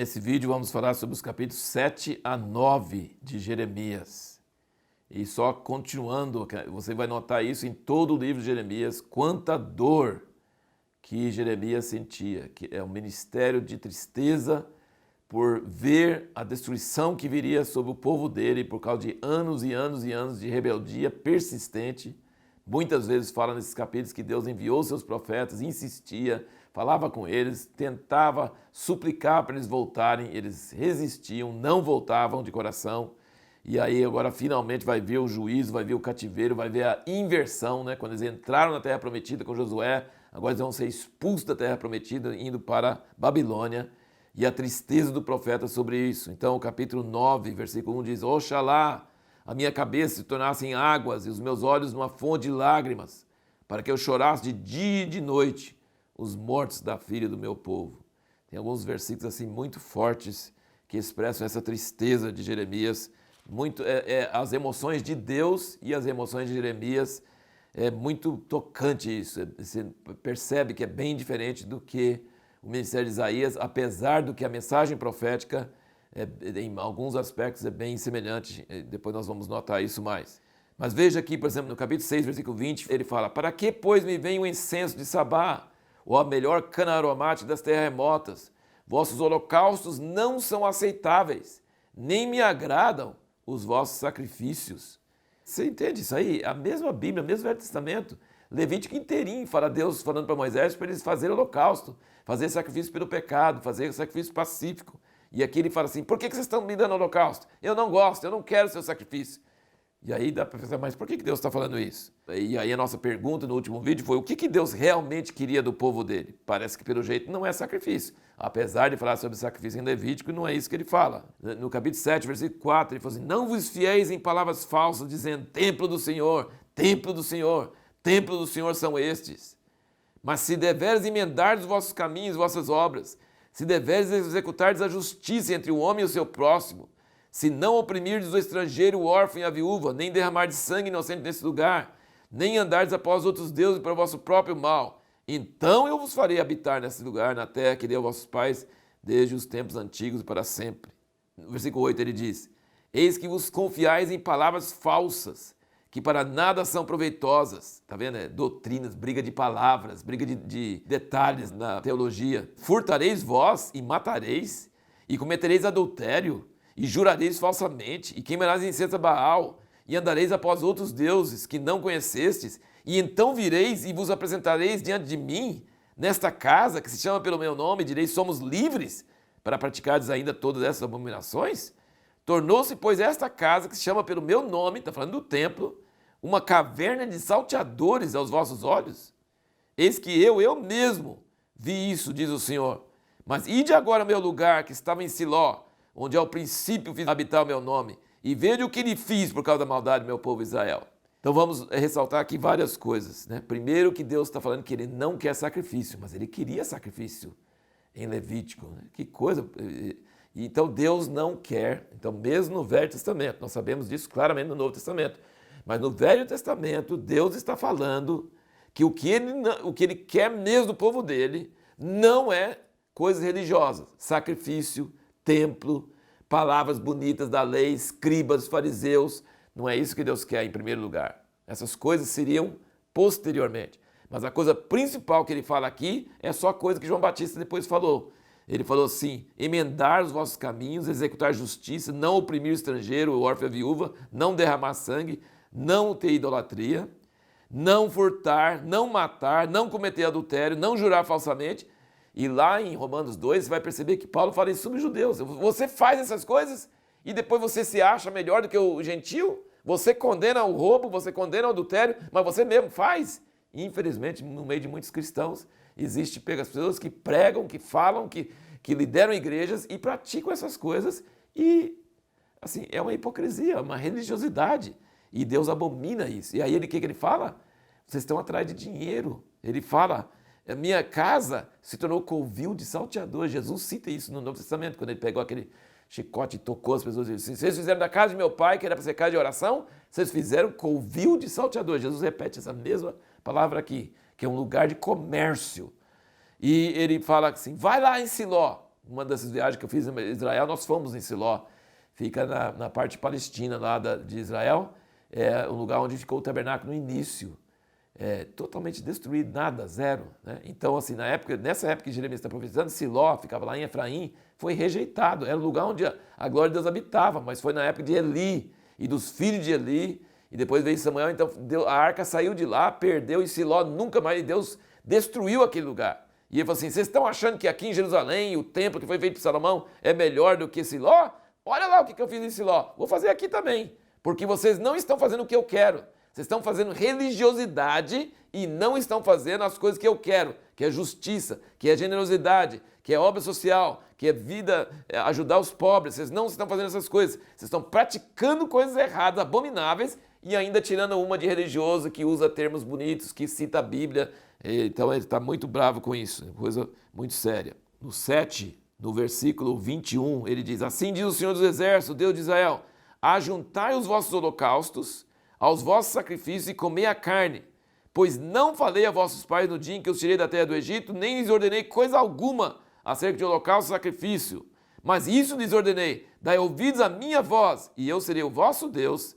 Nesse vídeo vamos falar sobre os capítulos 7 a 9 de Jeremias. E só continuando, você vai notar isso em todo o livro de Jeremias, quanta dor que Jeremias sentia, que é um ministério de tristeza por ver a destruição que viria sobre o povo dele por causa de anos e anos e anos de rebeldia persistente. Muitas vezes fala nesses capítulos que Deus enviou seus profetas, insistia, falava com eles, tentava suplicar para eles voltarem, eles resistiam, não voltavam de coração. E aí agora finalmente vai ver o juízo, vai ver o cativeiro, vai ver a inversão, né? Quando eles entraram na Terra Prometida com Josué, agora eles vão ser expulsos da Terra Prometida, indo para Babilônia. E a tristeza do profeta sobre isso. Então o capítulo 9, versículo 1 diz: Oxalá a minha cabeça se tornasse em águas e os meus olhos numa fonte de lágrimas, para que eu chorasse de dia e de noite os mortos da filha do meu povo. Tem alguns versículos assim muito fortes que expressam essa tristeza de Jeremias, as emoções de Deus e as emoções de Jeremias. É muito tocante isso, você percebe que é bem diferente do que o ministério de Isaías, apesar do que a mensagem profética, em alguns aspectos, é bem semelhante. Depois nós vamos notar isso mais. Mas veja aqui, por exemplo, no capítulo 6, versículo 20, ele fala: Para que, pois, me vem o incenso de Sabá, ou a melhor cana aromática das terras remotas? Vossos holocaustos não são aceitáveis, nem me agradam os vossos sacrifícios. Você entende isso aí? A mesma Bíblia, o mesmo Velho Testamento, Levítico inteirinho, fala Deus falando para Moisés para eles fazerem holocausto, fazer sacrifício pelo pecado, fazer sacrifício pacífico. E aqui ele fala assim: por que vocês estão me dando holocausto? Eu não gosto, eu não quero seu sacrifício. E aí dá para pensar, mas por que Deus está falando isso? E aí a nossa pergunta no último vídeo foi: o que Deus realmente queria do povo dele? Parece que pelo jeito não é sacrifício. Apesar de falar sobre sacrifício em Levítico, não é isso que ele fala. No capítulo 7, versículo 4, ele fala assim: não vos fieis em palavras falsas, dizendo: templo do Senhor, templo do Senhor, templo do Senhor são estes. Mas se deveres emendardes os vossos caminhos, vossas obras, se deveres executardes a justiça entre o homem e o seu próximo, se não oprimirdes o estrangeiro, o órfão e a viúva, nem derramardes sangue inocente nesse lugar, nem andardes após outros deuses para o vosso próprio mal, então eu vos farei habitar nesse lugar, na terra que deu a vossos pais desde os tempos antigos e para sempre. No versículo 8 ele diz: eis que vos confiais em palavras falsas, que para nada são proveitosas. Está vendo? Doutrinas, briga de palavras, briga de detalhes na teologia. Furtareis vós e matareis, e cometereis adultério, e jurareis falsamente, e queimareis incenso a Baal, e andareis após outros deuses que não conhecestes, e então vireis e vos apresentareis diante de mim, nesta casa que se chama pelo meu nome, e direis: somos livres para praticardes ainda todas essas abominações? Tornou-se, pois, esta casa que se chama pelo meu nome, está falando do templo, uma caverna de salteadores aos vossos olhos? Eis que eu mesmo vi isso, diz o Senhor. Mas ide agora ao meu lugar, que estava em Siló, onde ao princípio fiz habitar o meu nome, e veja o que lhe fiz por causa da maldade do meu povo Israel. Então vamos ressaltar aqui várias coisas, né? Primeiro, que Deus está falando que ele não quer sacrifício, mas ele queria sacrifício em Levítico, né? Que coisa! Então Deus não quer. Então mesmo no Velho Testamento, nós sabemos disso claramente no Novo Testamento, mas no Velho Testamento Deus está falando que o que ele quer mesmo do povo dele não é coisas religiosas, sacrifício, templo, palavras bonitas da lei, escribas, fariseus. Não é isso que Deus quer em primeiro lugar. Essas coisas seriam posteriormente. Mas a coisa principal que ele fala aqui é só a coisa que João Batista depois falou. Ele falou assim: emendar os vossos caminhos, executar justiça, não oprimir o estrangeiro, o órfão e a viúva, não derramar sangue, não ter idolatria, não furtar, não matar, não cometer adultério, não jurar falsamente. E lá em Romanos 2 você vai perceber que Paulo fala isso sobre os judeus. Você faz essas coisas e depois você se acha melhor do que o gentio? Você condena o roubo, você condena o adultério, mas você mesmo faz? Infelizmente, no meio de muitos cristãos, existe pessoas que pregam, que falam, que lideram igrejas e praticam essas coisas. E, assim, é uma hipocrisia, uma religiosidade. E Deus abomina isso. E aí o que ele fala? Vocês estão atrás de dinheiro. Ele fala: a minha casa se tornou covil de salteadores. Jesus cita isso no Novo Testamento, quando ele pegou aquele chicote e tocou as pessoas e disse: vocês fizeram da casa de meu pai, que era para ser casa de oração, vocês fizeram covil de salteadores. Jesus repete essa mesma palavra aqui, que é um lugar de comércio. E ele fala assim: vai lá em Siló, uma dessas viagens que eu fiz em Israel, nós fomos em Siló. Fica na parte palestina lá de Israel, é o lugar onde ficou o tabernáculo no início. Totalmente destruído, nada, zero. Né? Então, assim, nessa época que Jeremias está profetizando, Siló, ficava lá em Efraim, foi rejeitado. Era o lugar onde a glória de Deus habitava, mas foi na época de Eli e dos filhos de Eli. E depois veio Samuel, então a arca saiu de lá, perdeu, e Siló nunca mais, Deus destruiu aquele lugar. E ele falou assim, vocês estão achando que aqui em Jerusalém, o templo que foi feito por Salomão é melhor do que Siló? Olha lá o que eu fiz em Siló, vou fazer aqui também. Porque vocês não estão fazendo o que eu quero. Vocês estão fazendo religiosidade e não estão fazendo as coisas que eu quero, que é justiça, que é generosidade, que é obra social, que é vida, ajudar os pobres. Vocês não estão fazendo essas coisas. Vocês estão praticando coisas erradas, abomináveis, e ainda tirando uma de religioso que usa termos bonitos, que cita a Bíblia. Então ele está muito bravo com isso, coisa muito séria. No 7, no versículo 21, ele diz, assim diz o Senhor dos Exércitos, Deus de Israel, ajuntai os vossos holocaustos aos vossos sacrifícios e comei a carne, pois não falei a vossos pais no dia em que os tirei da terra do Egito, nem lhes ordenei coisa alguma acerca de holocausto e sacrifício. Mas isso lhes ordenei, dai ouvidos à minha voz, e eu serei o vosso Deus,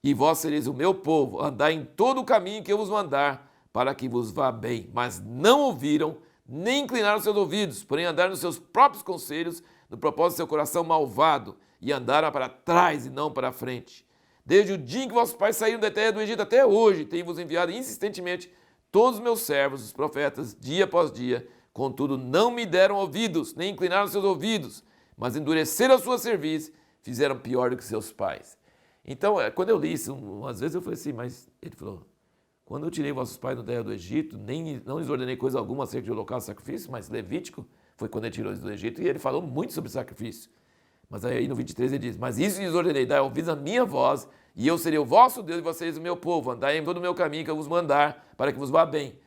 e vós sereis o meu povo, andai em todo o caminho que eu vos mandar, para que vos vá bem. Mas não ouviram, nem inclinaram seus ouvidos, porém andaram nos seus próprios conselhos, no propósito do seu coração malvado, e andaram para trás e não para frente. Desde o dia em que vossos pais saíram da terra do Egito até hoje, tenho-vos enviado insistentemente todos os meus servos, os profetas, dia após dia. Contudo, não me deram ouvidos, nem inclinaram seus ouvidos, mas endureceram a sua cerviz, fizeram pior do que seus pais. Então, quando eu li isso, umas vezes eu falei assim, mas ele falou, quando eu tirei vossos pais da terra do Egito, não lhes ordenei coisa alguma acerca de holocausto e sacrifício, mas Levítico foi quando ele tirou eles do Egito, e ele falou muito sobre sacrifício. Mas aí no 23 ele diz, mas isso lhes ordenei, dai ouvidos à minha voz, e eu serei o vosso Deus e vocês o meu povo, andai em todo o meu caminho que eu vos mandar, para que vos vá bem.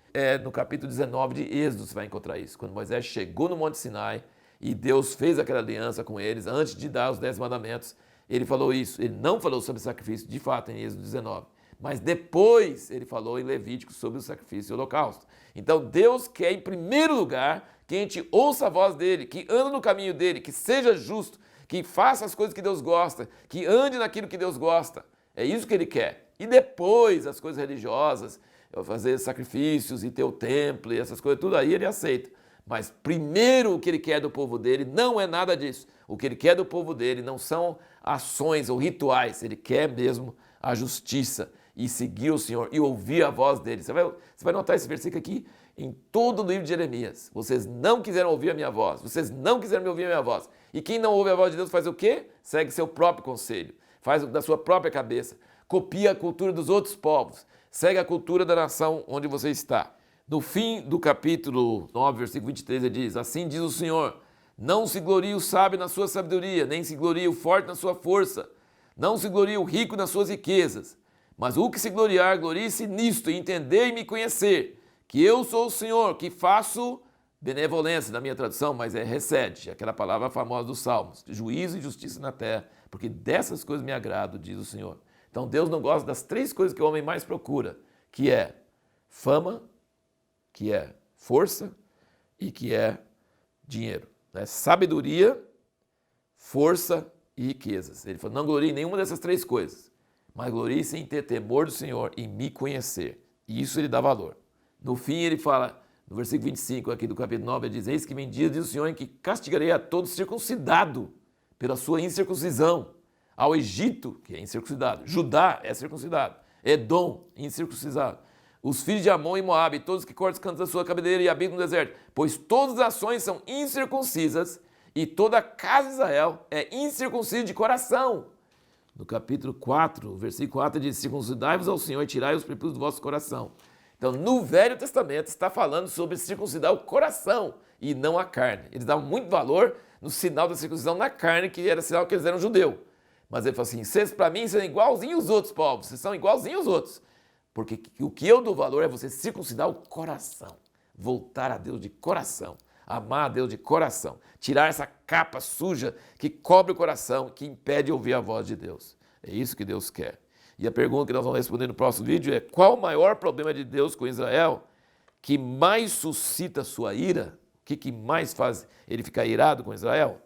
No capítulo 19 de Êxodo você vai encontrar isso, quando Moisés chegou no Monte Sinai, e Deus fez aquela aliança com eles, antes de dar os 10 mandamentos, ele falou isso, ele não falou sobre sacrifício, de fato, em Êxodo 19, mas depois ele falou em Levítico sobre o sacrifício e o holocausto. Então Deus quer, em primeiro lugar, que a gente ouça a voz dele, que ande no caminho dele, que seja justo, que faça as coisas que Deus gosta, que ande naquilo que Deus gosta. É isso que ele quer. E depois as coisas religiosas, fazer sacrifícios e ter o templo e essas coisas, tudo aí ele aceita. Mas primeiro o que ele quer do povo dele não é nada disso. O que ele quer do povo dele não são ações ou rituais, ele quer mesmo a justiça e seguir o Senhor e ouvir a voz dele. Você vai notar esse versículo aqui em todo o livro de Jeremias. Vocês não quiseram ouvir a minha voz, vocês não quiseram me ouvir a minha voz. E quem não ouve a voz de Deus faz o quê? Segue seu próprio conselho, faz da sua própria cabeça, copia a cultura dos outros povos, segue a cultura da nação onde você está. No fim do capítulo 9, versículo 23, ele diz, assim diz o Senhor, não se glorie o sábio na sua sabedoria, nem se glorie o forte na sua força, não se glorie o rico nas suas riquezas, mas o que se gloriar, glorie-se nisto, e entender e me conhecer, que eu sou o Senhor, que faço benevolência, na minha tradução, mas recede, aquela palavra famosa dos Salmos, juízo e justiça na terra, porque dessas coisas me agrado, diz o Senhor. Então Deus não gosta das 3 coisas que o homem mais procura, que é fama, que é força e que é dinheiro. Né? Sabedoria, força e riquezas. Ele falou, não glorie em nenhuma dessas 3 coisas, mas glorie-se em ter temor do Senhor e me conhecer. E isso ele dá valor. No fim ele fala, no versículo 25 aqui do capítulo 9, ele diz, eis que vem dias, diz o Senhor, em que castigarei a todo circuncidado pela sua incircuncisão. Ao Egito, que é incircuncidado, Judá é circuncidado, Edom, incircuncidado, os filhos de Amon e Moabe, todos que cortam os cantos da sua cabeleira e habitam no deserto, pois todas as ações são incircuncisas e toda a casa de Israel é incircuncisa de coração. No capítulo 4, versículo 4, diz, circuncidai-vos ao Senhor e tirai os prepucios do vosso coração. Então, no Velho Testamento está falando sobre circuncidar o coração e não a carne. Eles davam muito valor no sinal da circuncisão na carne, que era sinal que eles eram judeus. Mas ele falou assim, vocês para mim são igualzinhos os outros povos, vocês são igualzinhos os outros. Porque o que eu dou valor é você circuncidar o coração, voltar a Deus de coração, amar a Deus de coração, tirar essa capa suja que cobre o coração, que impede ouvir a voz de Deus. É isso que Deus quer. E a pergunta que nós vamos responder no próximo vídeo é, qual o maior problema de Deus com Israel que mais suscita sua ira? que mais faz ele ficar irado com Israel?